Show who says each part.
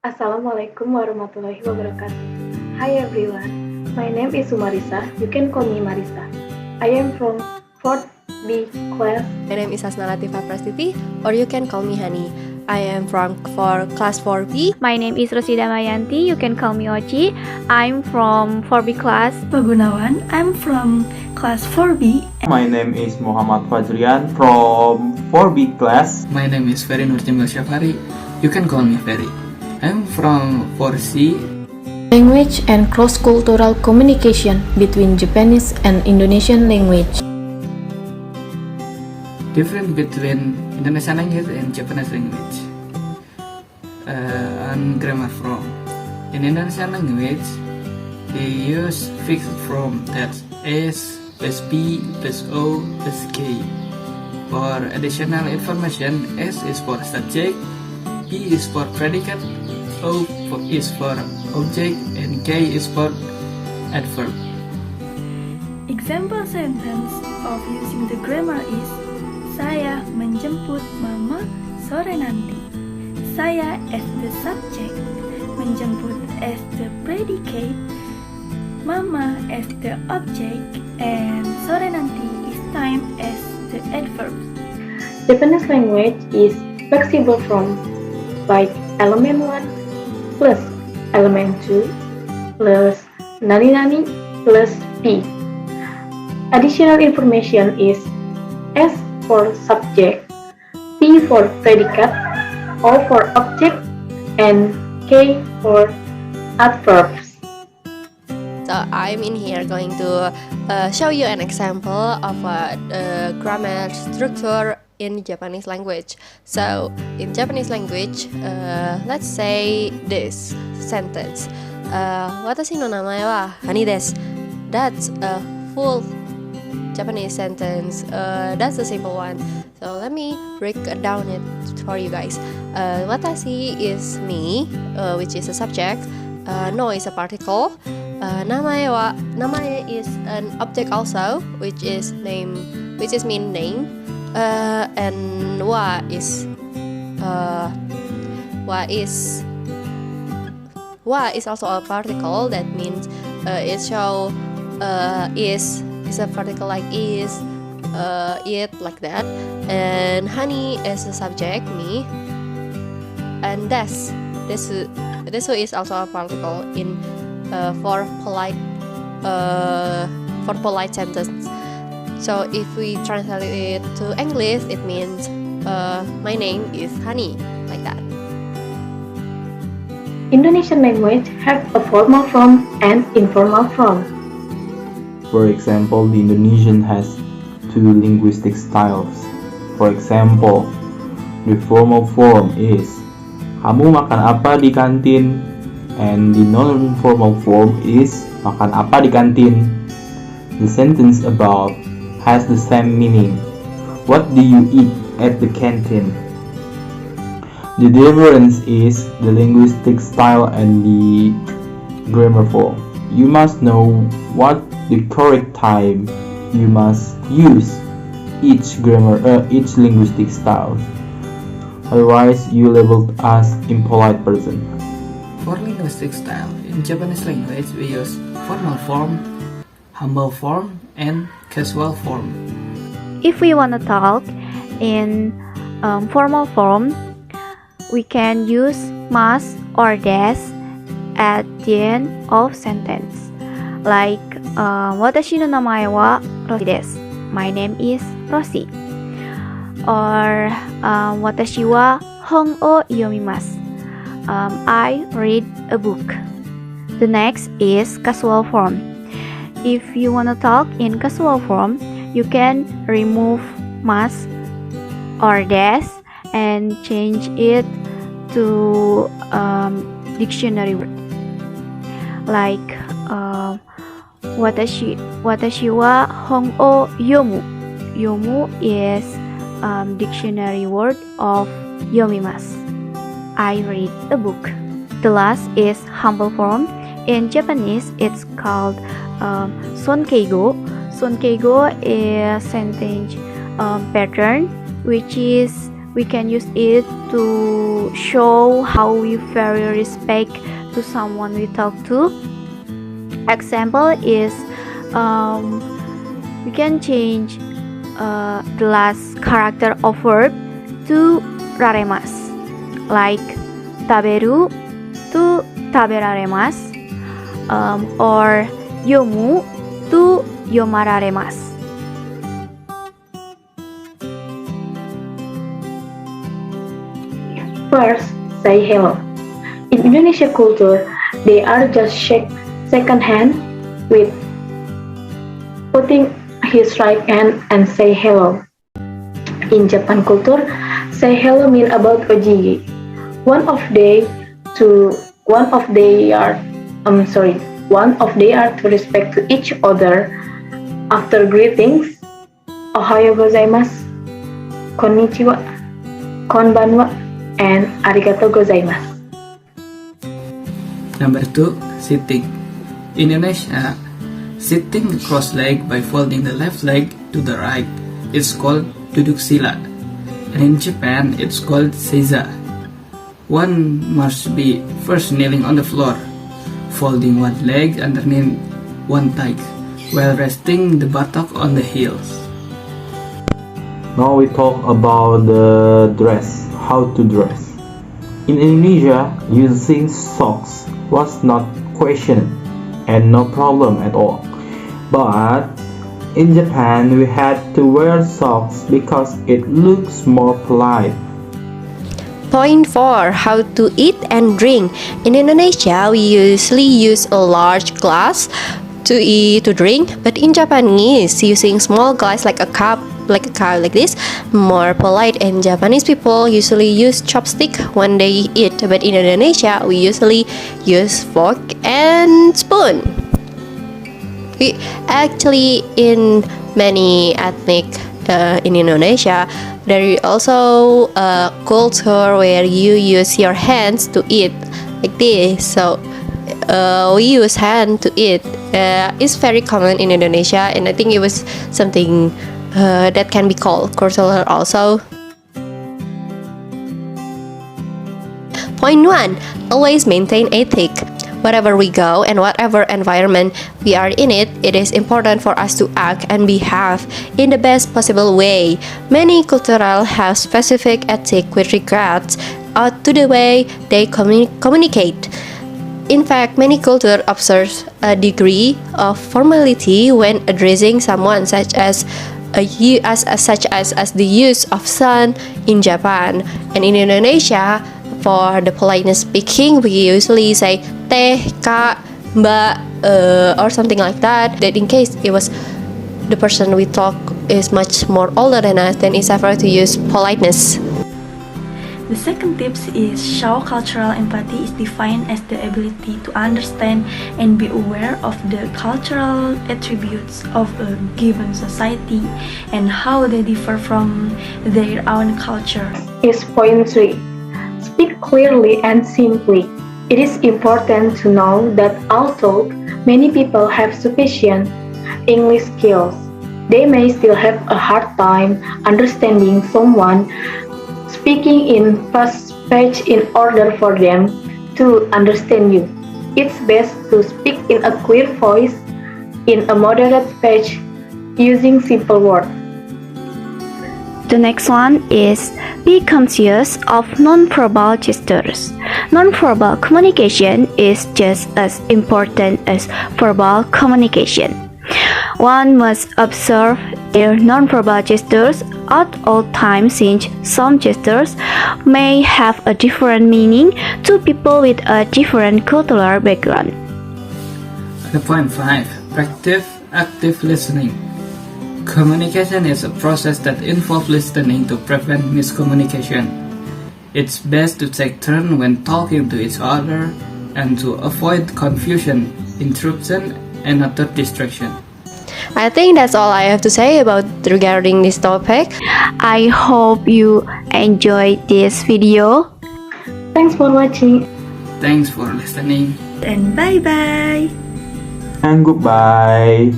Speaker 1: Assalamualaikum warahmatullahi wabarakatuh. Hi everyone, my name is Sumarisa. You can call me Marisa. I am from 4th B class.
Speaker 2: My name is Hasna Latifah Prastiti, or you can call me Hani. I am from class 4B.
Speaker 3: My name is Rosida Mayanti. You can call me Ochi. I'm from 4B class.
Speaker 4: Pagunawan. I'm from class 4B.
Speaker 5: My name is Muhammad Fajrian from 4B class.
Speaker 6: My name is Ferry Nur Jamil Syafari. You can call me Ferry. I'm from 4C.
Speaker 7: Language and cross-cultural communication between Japanese and Indonesian language.
Speaker 6: Difference between Indonesian language and Japanese language. And grammar form. In Indonesian language, they use fixed form that's S plus P plus O plus K. For additional information, S is for subject, P is for predicate, O is for object, and K is for adverb.
Speaker 4: Example sentence of using the grammar is: Saya menjemput mama sore nanti. Saya as the subject, menjemput as the predicate, mama as the object, and sore nanti is time as the adverb.
Speaker 1: Japanese language is flexible form like element 1 plus element 2 plus nani-nani plus P. Additional information is S for subject, P for predicate, O for object, and K for adverbs.
Speaker 2: So I'm in here going to show you an example of grammar structure in Japanese language. So in Japanese language, let's say this sentence. Watashi no namae wa Hani desu. That's a full Japanese sentence. That's a simple one. So let me break down it for you guys. Watashi is me, which is a subject. No is a particle. Namae is an object also, which is name, which is mean name. And wa is also a particle. That means it show is a particle like is, it, like that. And Hani is a subject, me. And this is also a particle in for polite sentence. So if we translate it to English, it means my name is Hani, like that.
Speaker 1: Indonesian language have a formal form and informal form.
Speaker 5: For example, the Indonesian has two linguistic styles. For example, the formal form is kamu makan apa di kantin, and the non-formal form is makan apa di kantin. The sentence above has the same meaning. What do you eat at the canteen? The difference is the linguistic style and the grammar form. You must know what the correct time you must use each linguistic style. Otherwise, you labeled as impolite person.
Speaker 6: For linguistic style, in Japanese language we use formal form, humble form, and casual form.
Speaker 3: If we want to talk in formal form, we can use mas or des at the end of sentence. Like watashi no namae wa Roshi desu. My name is Roshi. Or watashi wa hon o yomimasu. I read a book. The next is casual form. If you want to talk in casual form, you can remove mas or des and change it to dictionary word. Like watashi wa hon o yomu. Yomu is dictionary word of yomimasu. I read a book. The last is humble form. In Japanese, it's called sonkeigo. Sonkeigo is sentence pattern, which is We can use it to show how we very respect to someone we talk to. Example is we can change the last character of verb to raremas, like taberu to taberaremas, or yomu to yomararemas.
Speaker 1: First, say hello. In Indonesia culture, they are just second hand with putting his right hand and say hello. In Japan culture, say hello mean about ojigi. One of they are to respect to each other. After greetings, ohayo gozaimasu, konnichiwa, konbanwa, and arigatou gozaimasu.
Speaker 6: Number 2, sitting. In Indonesia, sitting cross-legged by folding the left leg to the right is called duduk sila, and in Japan it's called seiza. One must be first kneeling on the floor, folding one leg underneath one thigh, while resting the buttock on the heels.
Speaker 5: Now we talk about the dress, how to dress. In Indonesia, using socks was not questioned and no problem at all. But in Japan, we had to wear socks because it looks more polite.
Speaker 2: Point 4. How to eat and drink. In Indonesia, we usually use a large glass to eat to drink, but in Japanese, using small glass like a cup like this, more polite, and Japanese people usually use chopstick when they eat, but in Indonesia, we usually use fork and spoon. We actually, in many ethnic in Indonesia, there is also a culture where you use your hands to eat like this. So we use hand to eat. It's very common in Indonesia, and I think it was something that can be called cultural also. Point 1. Always maintain ethic. Wherever we go and whatever environment we are in it is important for us to act and behave in the best possible way. Many cultures have specific ethic with regards to the way they communicate. In fact, many cultures observe a degree of formality when addressing someone, such as the use of son in Japan, and in Indonesia, for the politeness speaking, we usually say teh, kak, mbak, or something like that. That in case it was the person we talk is much more older than us, then it's safer to use politeness.
Speaker 4: The second tips is show cultural empathy is defined as the ability to understand and be aware of the cultural attributes of a given society and how they differ from their own culture.
Speaker 1: Is point 3. Speak clearly and simply. It is important to know that although many people have sufficient English skills, they may still have a hard time understanding someone speaking in fast speech in order for them to understand you. It's best to speak in a clear voice, in a moderate speech, using simple words.
Speaker 3: The next one is be conscious of non-verbal gestures. Non-verbal communication is just as important as verbal communication. One must observe their non-verbal gestures at all times, since some gestures may have a different meaning to people with a different cultural background.
Speaker 6: The point 5. Practice active listening. Communication is a process that involves listening to prevent miscommunication. It's best to take turns when talking to each other and to avoid confusion, interruption, and other distraction.
Speaker 2: I think that's all I have to say about regarding this topic.
Speaker 3: I hope you enjoyed this video.
Speaker 1: Thanks for watching.
Speaker 6: Thanks for listening.
Speaker 4: And bye bye!
Speaker 5: And goodbye.